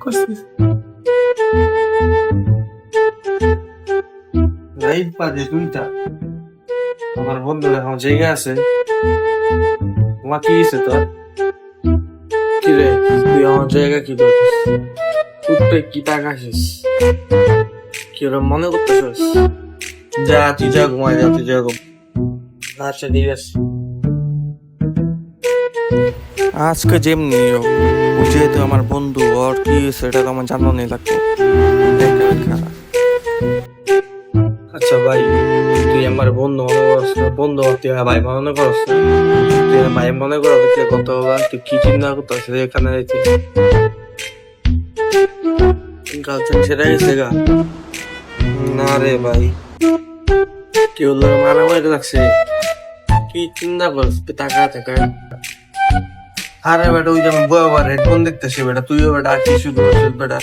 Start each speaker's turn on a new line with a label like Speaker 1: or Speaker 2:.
Speaker 1: করছিস
Speaker 2: রাইট বাজে দুইটা। আমার বন্ধু এখন জায়গা আছে। তোমার কি হয়েছে তোর?
Speaker 1: কি রে? তুই আমার জায়গা কি করছিস? উঠতে কি তাকাছিস? কি ওরা মনে করতেছিস?
Speaker 2: যা তুই যা ঘুমাই যা তুই যা ঘুম।
Speaker 1: আচ্ছা ঠিক আছে। আজকে যেমনি হোক, ও যেহেতু আমার বন্ধু, ওর কি হয়েছে এটা তো আমার জানানোই লাগবে। একেবারে খারাপ। আচ্ছা ভাই, তুই আমার বন্ধু মনে করছ না? বন্ধু তুই আমার ভাই মনে করছ না? তুই আমার ভাই মনে করো কত তুই কি চিন্তা করতেছিস এখানে? গার্লফ্রেন্ড সেটা গেছে গা?
Speaker 2: না রে ভাই,
Speaker 1: কেউ লোক মারামারি লাগছে। কি চিন্তা করছ তুই? টাকা টাকা
Speaker 2: আরে বেটা ওই যে আমি বউ আবার হেডফোন দেখতেছি বেটা, তুইও বেটা কি শুরু করছিস বেটা?